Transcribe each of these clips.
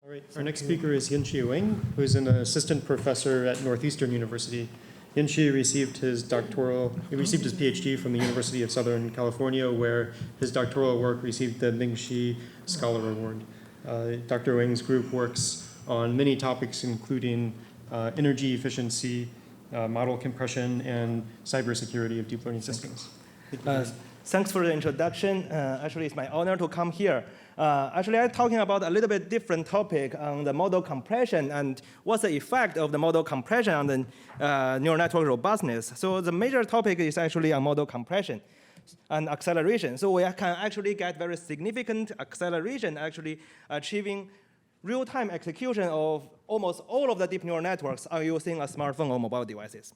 All right, our next speaker is Wang, who is an assistant professor at Northeastern University. Yanzhi received his PhD from the University of Southern California, where his doctoral work received the Ming-Shi Scholar Award. Dr. Wang's group works on many topics, including energy efficiency, model compression, and cybersecurity of deep learning systems. Thanks for the introduction. Actually, it's my honor to come here. Actually, I'm talking about a little bit different topic on the model compression and what's the effect of the model compression on the neural network robustness. So the major topic is actually on model compression and acceleration. So we can actually get very significant acceleration, actually achieving real-time execution of almost all of the deep neural networks are using a smartphone or mobile devices.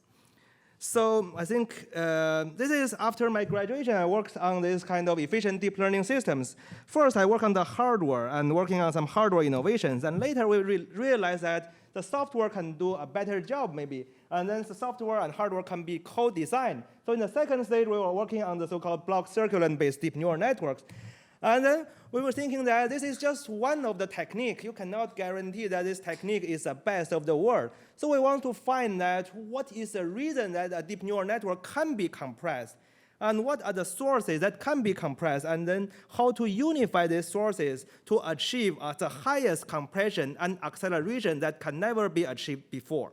So I think this is after my graduation, I worked on this kind of efficient deep learning systems. First, I worked on the hardware and working on some hardware innovations. And later, we realized that the software can do a better job, maybe. And then the software and hardware can be co-designed. So in the second stage, we were working on the so-called block circulant-based deep neural networks. And then we were thinking that this is just one of the techniques. You cannot guarantee that this technique is the best of the world. So we want to find that what is the reason that a deep neural network can be compressed, and what are the sources that can be compressed, and then how to unify these sources to achieve the highest compression and acceleration that can never be achieved before.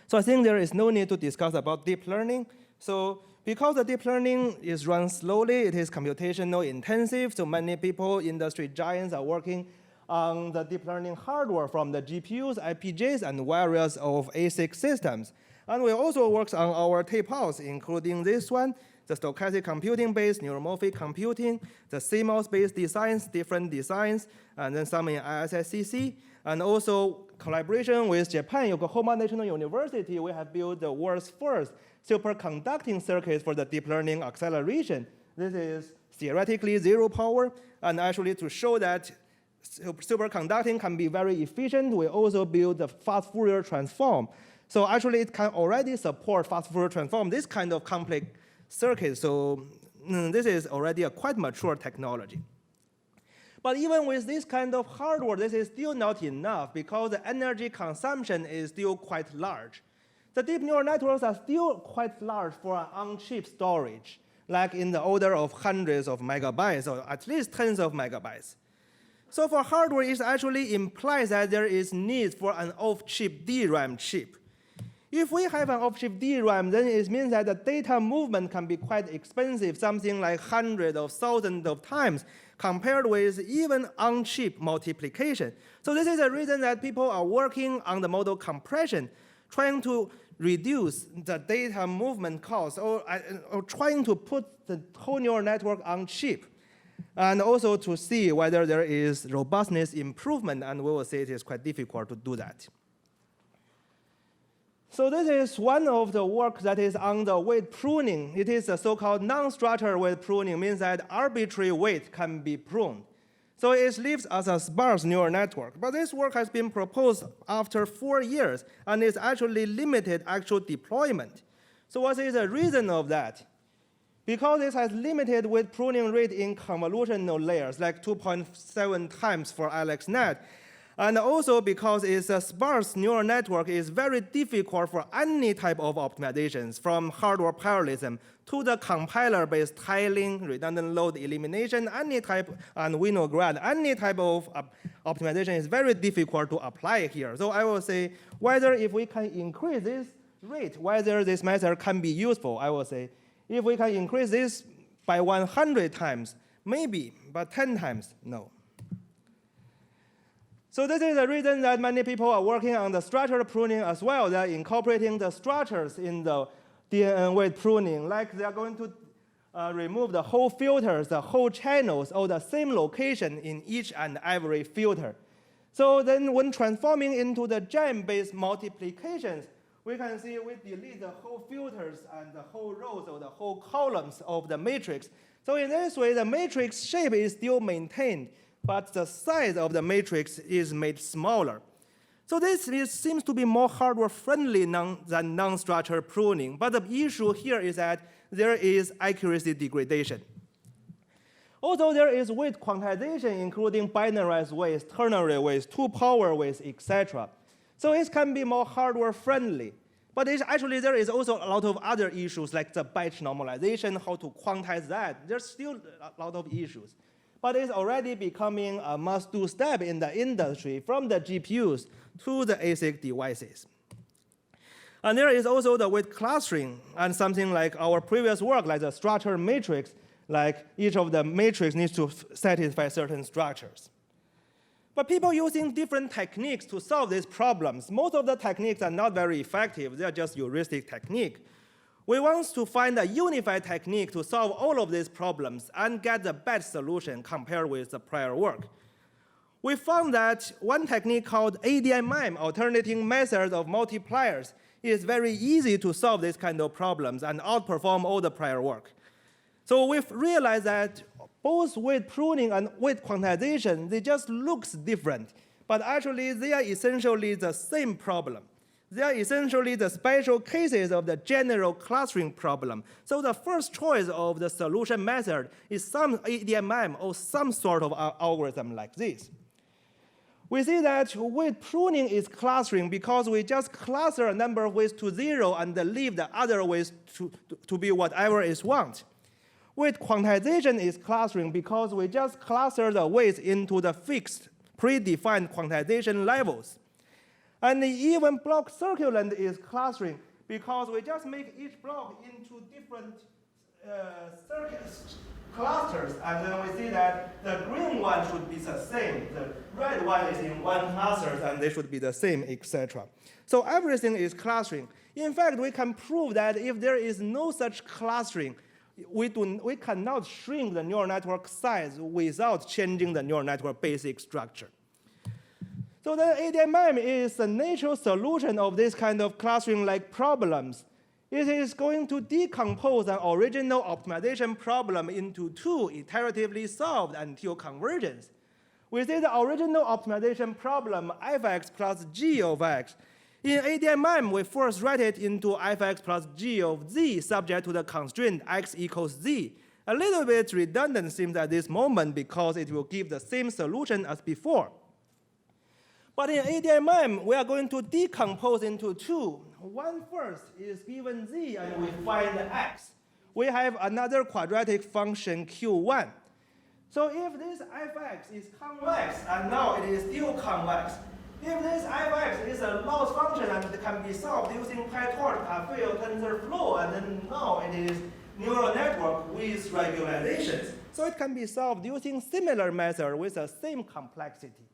So I think there is no need to discuss about deep learning. So because the deep learning is run slowly, it is computational intensive, so many people, industry giants are working on the deep learning hardware from the GPUs, IPGs, and various of ASIC systems. And we also work on our tape-outs, including this one, the stochastic computing-based neuromorphic computing, the CMOS-based designs, different designs, and then some in ISSCC, and also collaboration with Japan, Yokohama National University, we have built the world's first superconducting circuit for the deep learning acceleration. This is theoretically zero power, and actually to show that superconducting can be very efficient, we also built the fast Fourier transform. So actually it can already support fast Fourier transform, this kind of complex circuit. So this is already a quite mature technology. But even with this kind of hardware, this is still not enough because the energy consumption is still quite large. The deep neural networks are still quite large for an on-chip storage, like in the order of hundreds of megabytes or at least tens of megabytes. So for hardware, it actually implies that there is need for an off-chip DRAM chip. If we have an off-chip DRAM, then it means that the data movement can be quite expensive, something like hundreds of thousands of times, compared with even on-chip multiplication. So this is the reason that people are working on the model compression, trying to reduce the data movement cost, or trying to put the whole neural network on chip, and also to see whether there is robustness improvement, and we will say it is quite difficult to do that. So this is one of the work that is on the weight pruning. It is a so-called non-structural weight pruning, means that arbitrary weight can be pruned. So it lives as a sparse neural network. But this work has been proposed after 4 years, and it's actually limited actual deployment. So what is the reason of that? Because it has limited weight pruning rate in convolutional layers, like 2.7 times for AlexNet. And also because it's a sparse neural network, it's very difficult for any type of optimizations, from hardware parallelism to the compiler-based tiling, redundant load elimination, any type, and Winograd, any type of optimization is very difficult to apply here. So I will say whether if we can increase this rate, whether this method can be useful, I will say if we can increase this by 100 times, maybe, but 10 times, no. So this is the reason that many people are working on the structural pruning as well. They're incorporating the structures in the DNN weight pruning, like they're going to remove the whole filters, the whole channels, or the same location in each and every filter. So then when transforming into the gem-based multiplications, we can see we delete the whole filters and the whole rows or the whole columns of the matrix. So in this way, the matrix shape is still maintained, but the size of the matrix is made smaller. So this seems to be more hardware-friendly than non-structural pruning. But the issue here is that there is accuracy degradation. Also, there is weight quantization, including binarized weights, ternary weights, two-power weights, etc. So it can be more hardware-friendly. But actually, there is also a lot of other issues, like the batch normalization, how to quantize that. There's still a lot of issues. But it's already becoming a must-do step in the industry, from the GPUs to the ASIC devices. And there is also the weight clustering, and something like our previous work, like the structure matrix, like each of the matrix needs to satisfy certain structures. But people using different techniques to solve these problems. Most of the techniques are not very effective. They are just heuristic technique. We want to find a unified technique to solve all of these problems and get the best solution compared with the prior work. We found that one technique called ADMM, alternating methods of multipliers, is very easy to solve these kind of problems and outperform all the prior work. So we've realized that both weight pruning and weight quantization, they just looks different, but actually they are essentially the same problem. They are essentially the special cases of the general clustering problem. So the first choice of the solution method is some ADMM or some sort of algorithm like this. We see that weight pruning is clustering because we just cluster a number of weights to 0 and leave the other weights to be whatever is want. Weight quantization is clustering because we just cluster the weights into the fixed, predefined quantization levels. And the even block circulant is clustering because we just make each block into different circuits, clusters, and then we see that the green one should be the same, the red one is in one cluster, and they should be the same, etc. So everything is clustering. In fact, we can prove that if there is no such clustering, we cannot shrink the neural network size without changing the neural network basic structure. So the ADMM is the natural solution of this kind of clustering-like problems. It is going to decompose an original optimization problem into two iteratively solved until convergence. We say the original optimization problem, fx plus g of x. In ADMM, we first write it into fx plus g of z subject to the constraint x equals z. A little bit redundant seems at this moment because it will give the same solution as before. But in ADMM, we are going to decompose into two. One first is given z, and we find x. We have another quadratic function q1. So if this fx is convex, and now it is still convex, if this fx is a loss function and it can be solved using PyTorch, Café, TensorFlow, and then now it is neural network with regularizations. So it can be solved using similar method with the same complexity.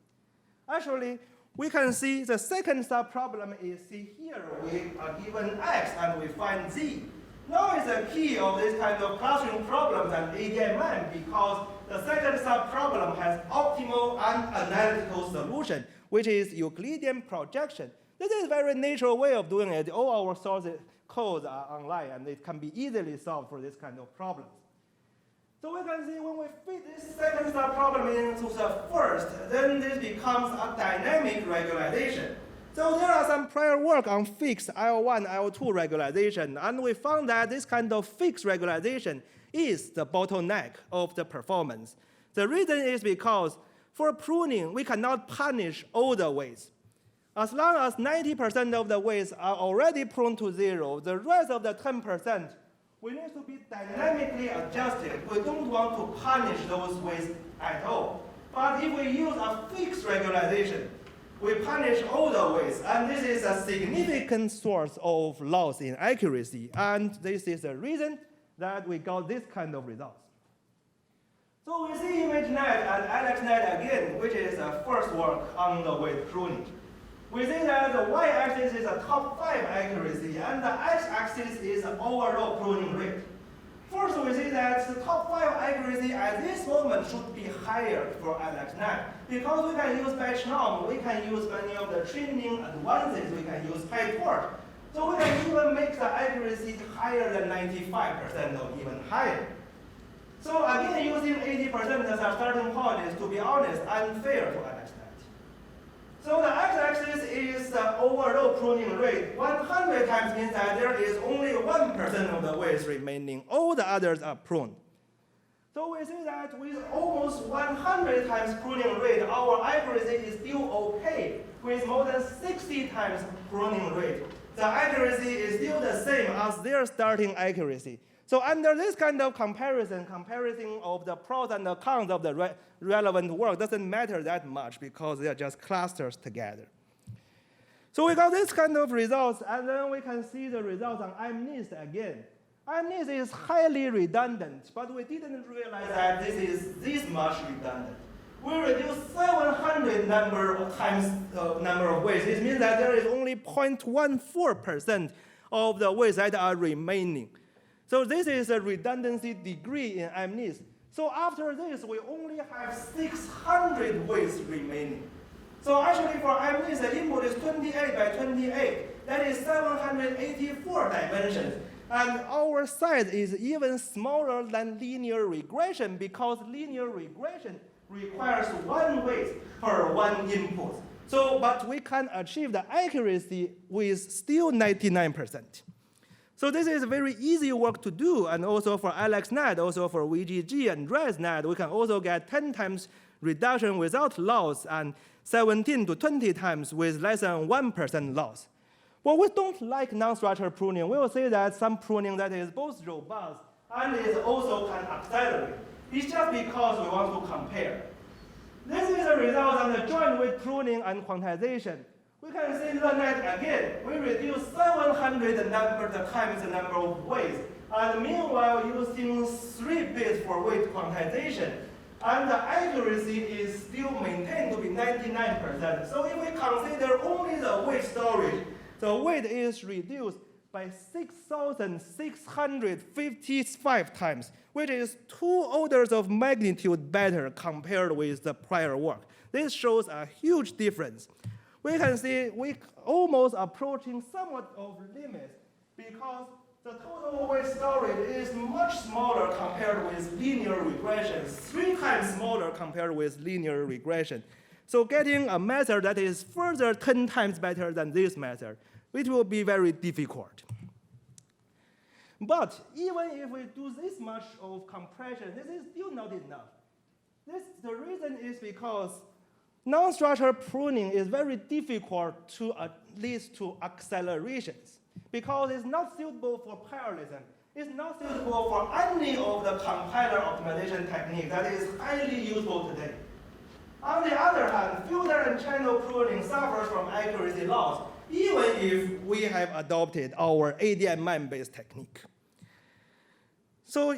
Actually, we can see the second subproblem is, see here, we are given x and we find z. Now is the key of this kind of clustering problems and ADMM because the second subproblem has optimal and analytical solution, which is Euclidean projection. This is a very natural way of doing it. All our source codes are online, and it can be easily solved for this kind of problems. So we can see when we fit this second subproblem into the first, then this becomes a dynamic regularization. So there are some prior work on fixed L1, L2 regularization, and we found that this kind of fixed regularization is the bottleneck of the performance. The reason is because for pruning, we cannot punish all the weights. As long as 90% of the weights are already pruned to 0, the rest of the 10%, we need to be dynamically adjusted. We don't want to punish those weights at all. But if we use a fixed regularization, we punish all the weights, and this is a significant source of loss in accuracy, and this is the reason that we got this kind of results. So we see ImageNet and AlexNet again, which is the first work on the weight pruning. We see that the y-axis is a top 5 accuracy, and the x-axis is an overall pruning rate. First, we see that the top 5 accuracy at this moment should be higher for AlexNet. Because we can use batch norm, we can use many of the training advances, we can use PyTorch. So we can even make the accuracy higher than 95% or even higher. So again, using 80% as our starting point is, to be honest, unfair to AlexNet. So the x-axis is the overall pruning rate. 100 times means that there is only 1% of the weights remaining. All the others are pruned. So we see that with almost 100 times pruning rate, our accuracy is still okay. With more than 60 times pruning rate, the accuracy is still the same as their starting accuracy. So under this kind of comparison of the pros and the cons of the relevant work doesn't matter that much because they are just clusters together. So we got this kind of results, and then we can see the results on MNIST again. MNIST is highly redundant, but we didn't realize that this is this much redundant. We reduced 700 number of weights. This means that there is only 0.14% of the weights that are remaining. So this is a redundancy degree in MNIST. So after this, we only have 600 weights remaining. So actually for MNIST, the input is 28 by 28. That is 784 dimensions. And our size is even smaller than linear regression because linear regression requires one weight per one input. So, but we can achieve the accuracy with still 99%. So this is very easy work to do, and also for AlexNet, also for VGG and ResNet, we can also get 10 times reduction without loss and 17 to 20 times with less than 1% loss. But we don't like non-structured pruning. We will say that some pruning that is both robust and is also can accelerate. It's just because we want to compare. This is a result on the joint weight pruning and quantization. We can see LeNet again. We reduce 700 times the number of weights, and meanwhile using 3 bits for weight quantization. And the accuracy is still maintained to be 99%. So if we consider only the weight storage, the weight is reduced by 6,655 times, which is 2 orders of magnitude better compared with the prior work. This shows a huge difference. We can see we almost approaching somewhat of limits because the total weight storage is much smaller compared with linear regression, 3 times smaller compared with linear regression. So getting a method that is further 10 times better than this method, it will be very difficult. But even if we do this much of compression, this is still not enough. The reason is because non-structured pruning is very difficult to lead to accelerations because it's not suitable for parallelism. It's not suitable for any of the compiler optimization technique that is highly useful today. On the other hand, filter and channel pruning suffers from accuracy loss, even if we have adopted our ADM-MIME-based technique. So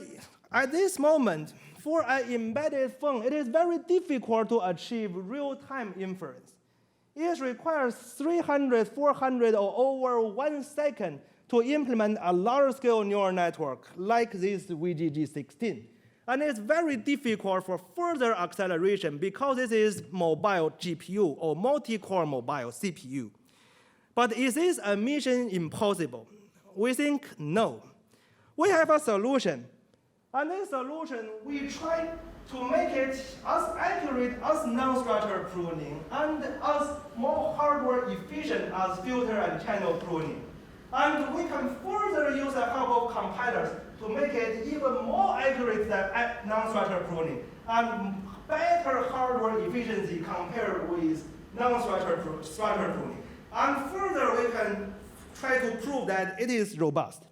at this moment, for an embedded phone, it is very difficult to achieve real-time inference. It requires 300, 400, or over 1 second to implement a large-scale neural network like this VGG16. And it's very difficult for further acceleration because this is mobile GPU or multi-core mobile CPU. But is this a mission impossible? We think no. We have a solution. And this solution, we try to make it as accurate as non-structured pruning and as more hardware efficient as filter and channel pruning. And we can further use the help of compilers to make it even more accurate than non-structured pruning and better hardware efficiency compared with non-structured pruning. And further, we can try to prove that it is robust.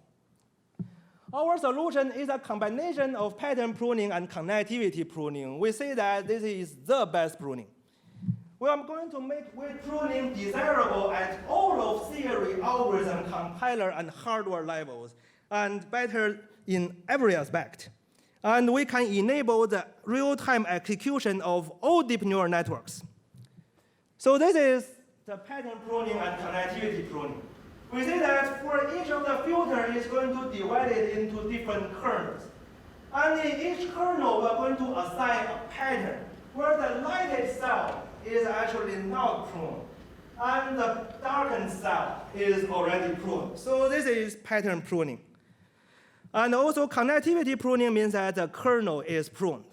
Our solution is a combination of pattern pruning and connectivity pruning. We say that this is the best pruning. We are going to make weight pruning desirable at all of theory, algorithm, compiler, and hardware levels, and better in every aspect. And we can enable the real-time execution of all deep neural networks. So this is the pattern pruning and connectivity pruning. We say that for each of the filters is going to divide it into different kernels. And in each kernel, we're going to assign a pattern where the lighted cell is actually not pruned, and the darkened cell is already pruned. So this is pattern pruning. And also connectivity pruning means that the kernel is pruned.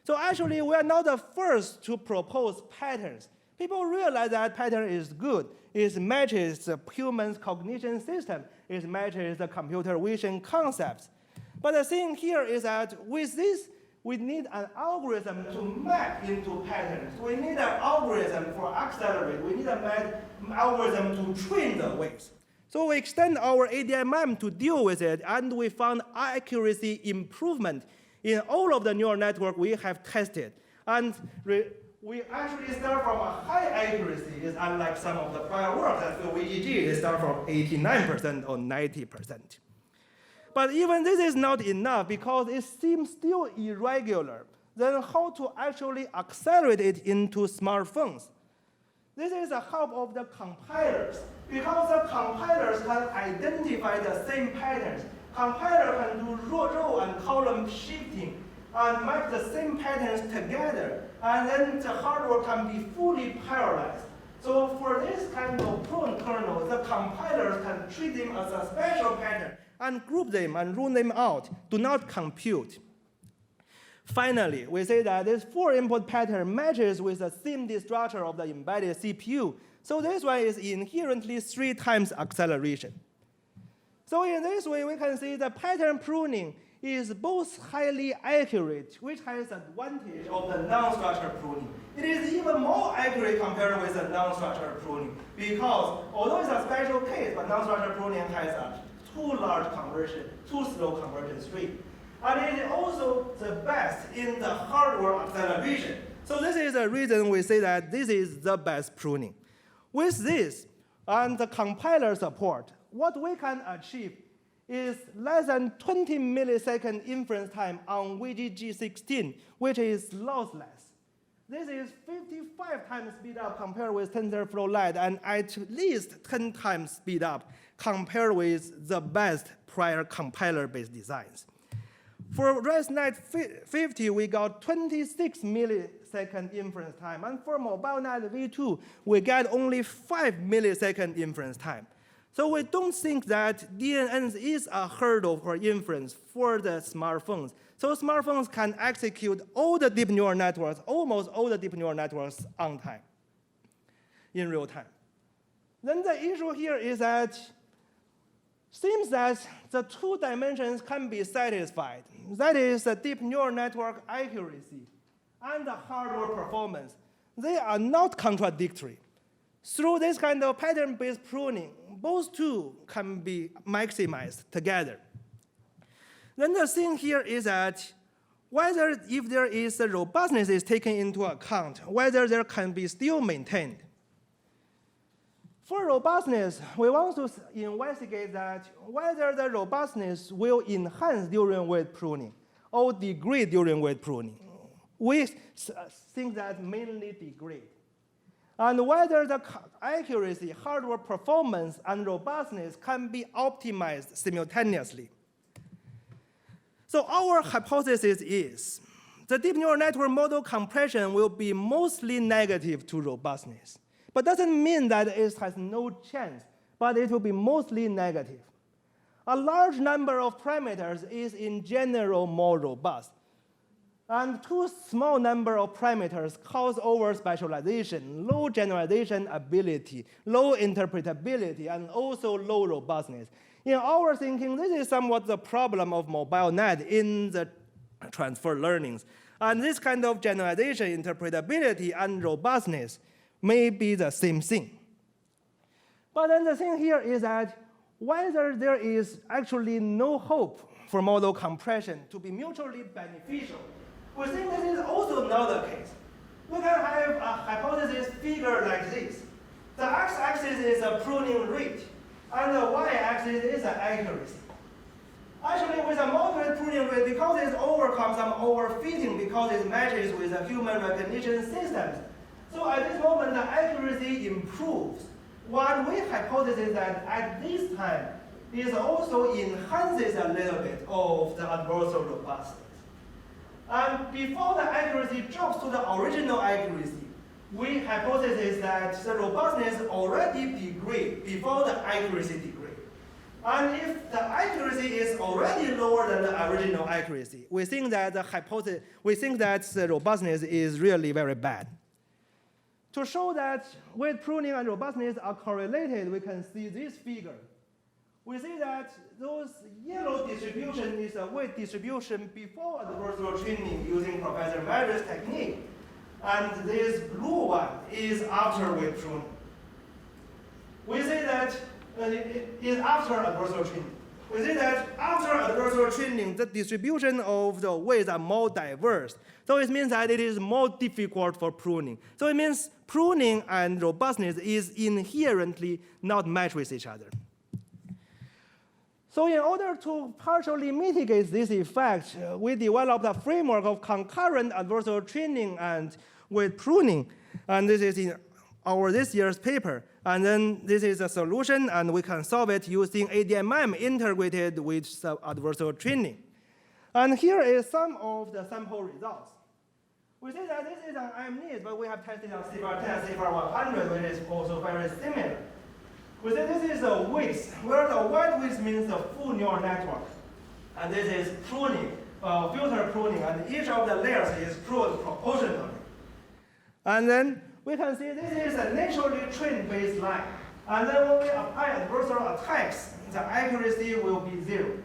So actually, we are not the first to propose patterns. People realize that pattern is good. It matches the human's cognition system. It matches the computer vision concepts. But the thing here is that with this we need an algorithm to map into patterns. We need an algorithm for accelerate. We need an algorithm to train the weights. So we extend our ADMM to deal with it, and we found accuracy improvement in all of the neural network we have tested. And we actually start from a high accuracy, is unlike some of the prior work that for VGG, they start from 89% or 90%. But even this is not enough because it seems still irregular. Then how to actually accelerate it into smartphones? This is the help of the compilers. Because the compilers can identify the same patterns. Compiler can do row and column shifting and map the same patterns together. And then the hardware can be fully parallelized. So for this kind of prone kernel, the compilers can treat them as a special pattern and group them and rule them out, do not compute. Finally, we say that this 4-input pattern matches with the SIMD structure of the embedded CPU. So this one is inherently 3 times acceleration. So in this way, we can see the pattern pruning is both highly accurate, which has the advantage of the non-structured pruning. It is even more accurate compared with the non-structured pruning because although it's a special case, but non-structured pruning has a too large conversion, too slow conversion rate. And it is also the best in the hardware acceleration. So this is the reason we say that this is the best pruning. With this and the compiler support, what we can achieve is less than 20 millisecond inference time on VGG16, which is lossless. This is 55 times speed up compared with TensorFlow Lite, and at least 10 times speed up compared with the best prior compiler-based designs. For ResNet 50, we got 26 millisecond inference time, and for MobileNet V2, we get only 5 millisecond inference time. So we don't think that DNNs is a hurdle for inference for the smartphones. So smartphones can execute all the deep neural networks, almost all the deep neural networks on time, in real time. Then the issue here is that seems that the 2 dimensions can be satisfied. That is the deep neural network accuracy and the hardware performance. They are not contradictory. Through this kind of pattern-based pruning, both 2 can be maximized together. Then the thing here is that whether if there is a robustness is taken into account, whether there can be still maintained. For robustness, we want to investigate that whether the robustness will enhance during weight pruning or degrade during weight pruning. We think that mainly degrade. And whether the accuracy, hardware performance, and robustness can be optimized simultaneously. So our hypothesis is the deep neural network model compression will be mostly negative to robustness. But doesn't mean that it has no chance, but it will be mostly negative. A large number of parameters is in general more robust. And too small number of parameters cause over specialization, low generalization ability, low interpretability, and also low robustness. In our thinking, this is somewhat the problem of MobileNet in the transfer learnings. And this kind of generalization, interpretability, and robustness may be the same thing. But then the thing here is that whether there is actually no hope for model compression to be mutually beneficial, we think this is also not the case. We can have a hypothesis figure like this. The x-axis is a pruning rate, and the y-axis is the accuracy. Actually, with a moderate pruning rate, because it overcomes some overfitting, because it matches with the human recognition systems. So at this moment, the accuracy improves. What we hypothesize that at this time is also enhances a little bit of the adversarial robustness. And before the accuracy drops to the original accuracy, we hypothesize that the robustness already degrades before the accuracy degrades. And if the accuracy is already lower than the original accuracy, we think that the robustness is really very bad. To show that weight pruning and robustness are correlated, we can see this figure, we see that those yellow distribution is a weight distribution before adversarial training using Professor Mary's technique. And this blue one is after weight pruning. We say that it is after adversarial training. We say that after adversarial training, the distribution of the weights are more diverse. So it means that it is more difficult for pruning. So it means pruning and robustness is inherently not matched with each other. So in order to partially mitigate this effect, we developed a framework of concurrent adversarial training and weight pruning. And this is in our this year's paper. And then this is a solution, and we can solve it using ADMM integrated with adversarial training. And here is some of the sample results. We see that this is an MNIST, but we have tested on CFR 10, CFR 100, which is also very similar. We say this is a width, where the wide width means the full neural network. And this is pruning, filter pruning, and each of the layers is pruned proportionally. And then we can see this is a naturally trained baseline. And then when we apply adversarial attacks, the accuracy will be 0.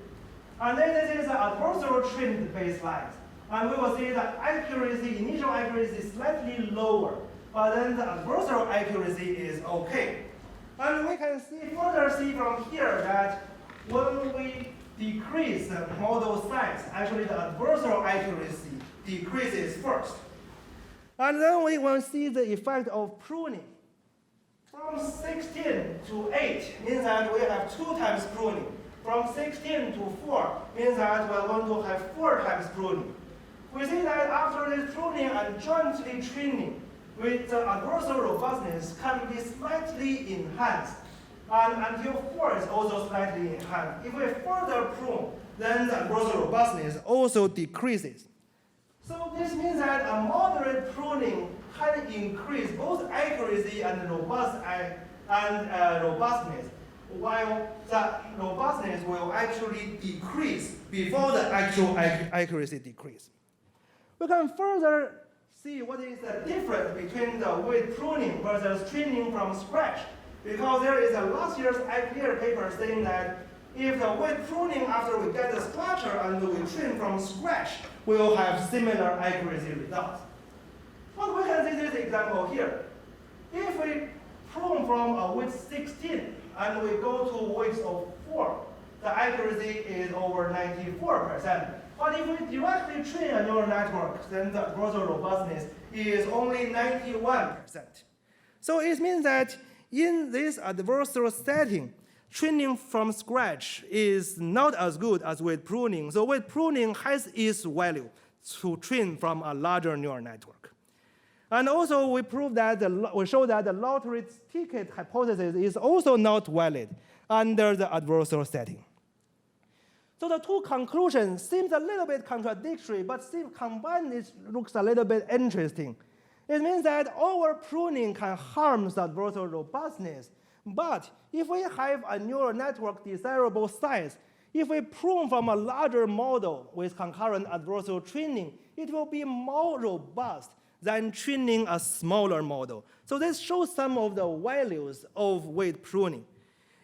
And then this is an adversarial trained baseline. And we will see the accuracy, initial accuracy is slightly lower, but then the adversarial accuracy is okay. And we can further see from here that when we decrease the model size, actually the adversarial accuracy decreases first. And then we will see the effect of pruning. From 16 to 8 means that we have 2 times pruning. From 16 to 4 means that we are going to have 4 times pruning. We see that after this pruning and jointly training, with the adversarial robustness can be slightly enhanced. And until 4 is also slightly enhanced. If we further prune, then the adversarial robustness also decreases. So this means that a moderate pruning can increase both accuracy and robustness, while the robustness will actually decrease before the actual accuracy decrease. We can further see what is the difference between the weight pruning versus training from scratch. Because there is a last year's IPR paper saying that if the weight pruning after we get the structure and we train from scratch, we will have similar accuracy results. But we can see this example here. If we prune from a weight 16 and we go to weights of 4, the accuracy is over 94%. But if we directly train a neural network, then the adversarial robustness is only 91%. So it means that in this adversarial setting, training from scratch is not as good as weight pruning. So weight pruning has its value to train from a larger neural network. And also we show that the lottery ticket hypothesis is also not valid under the adversarial setting. So the two conclusions seem a little bit contradictory, but still combined it looks a little bit interesting. It means that over pruning can harm the adversarial robustness. But if we have a neural network desirable size, if we prune from a larger model with concurrent adversarial training, it will be more robust than training a smaller model. So this shows some of the values of weight pruning.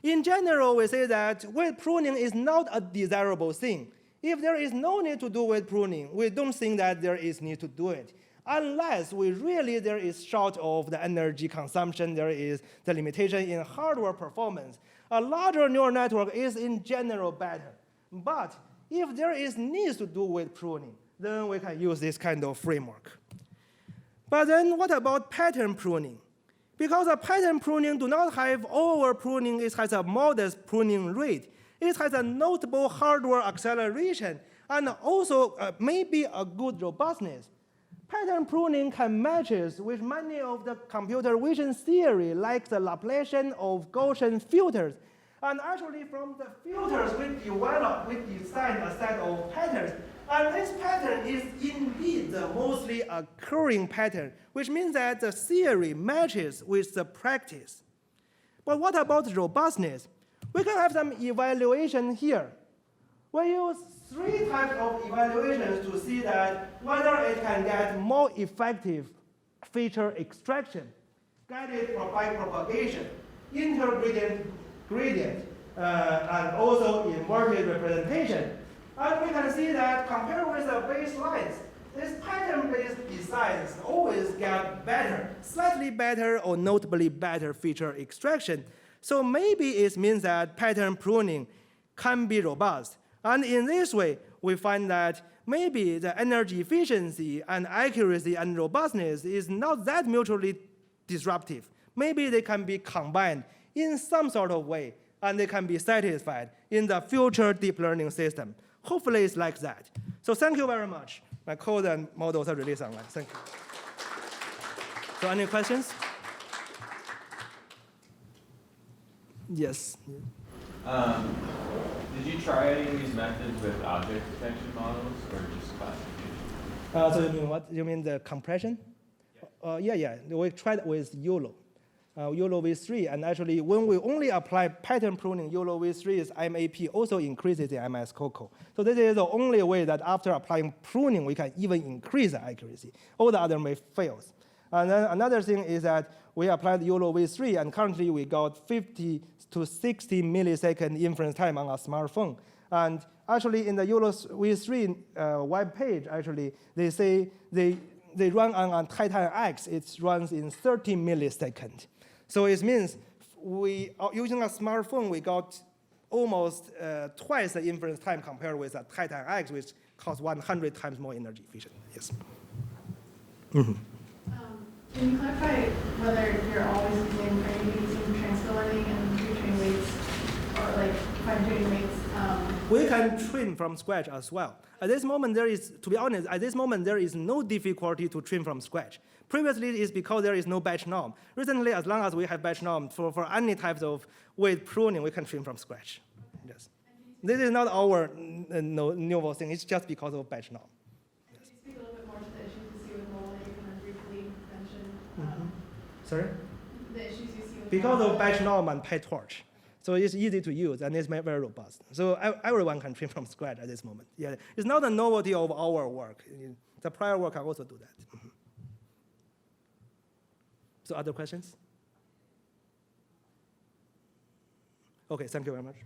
In general, we say that weight pruning is not a desirable thing. If there is no need to do weight pruning, we don't think that there is need to do it. Unless there is short of the energy consumption, there is the limitation in hardware performance. A larger neural network is in general better. But if there is need to do weight pruning, then we can use this kind of framework. But then what about pattern pruning? Because a pattern pruning do not have over pruning, it has a modest pruning rate. It has a notable hardware acceleration and also maybe a good robustness. Pattern pruning can match with many of the computer vision theory, like the Laplacian of Gaussian filters. And actually, from the filters we design a set of patterns. And this pattern is indeed the mostly occurring pattern, which means that the theory matches with the practice. But what about robustness? We can have some evaluation here. We use 3 types of evaluations to see that whether it can get more effective feature extraction, guided by propagation, intergradient gradient, and also inverted representation. And we can see that compared with the baselines, this pattern-based designs always get better, slightly better or notably better feature extraction. So maybe it means that pattern pruning can be robust. And in this way, we find that maybe the energy efficiency and accuracy and robustness is not that mutually disruptive. Maybe they can be combined in some sort of way, and they can be satisfied in the future deep learning system. Hopefully it's like that. So thank you very much. My code and models are released online. Thank you. So any questions? Yes. Did you try any of these methods with object detection models or just classification? So you mean what? You mean the compression? Yeah. We tried with YOLO. YOLO v3, and actually when we only apply pattern pruning, YOLO v3's MAP also increases the MS COCO. So this is the only way that after applying pruning, we can even increase the accuracy. All the other way fails. And then another thing is that we applied YOLO v3, and currently we got 50 to 60 millisecond inference time on a smartphone. And actually in the YOLO v3 web page, actually, they say they run on Titan X, it runs in 30 milliseconds. So it means using a smartphone, we got almost twice the inference time compared with a Titan X, which costs 100 times more energy efficient. Yes. Can you clarify whether you're always using transfer learning and retrain weights, or like fine-tuning weights? We can train from scratch as well. At this moment, to be honest, at this moment, there is no difficulty to train from scratch. Previously, it's because there is no batch norm. Recently, as long as we have batch norm for any types of weight pruning, we can train from scratch. Okay. Yes. This is not our novel thing. It's just because of batch norm. And can you speak a little bit more to the issues you see with mobile that you kind of briefly mentioned? Sorry? The issues you see with Because mobile. of batch norm and PyTorch. So it's easy to use, and it's very robust. So everyone can train from scratch at this moment. Yeah, it's not a novelty of our work. The prior work can also do that. So other questions? Okay, thank you very much.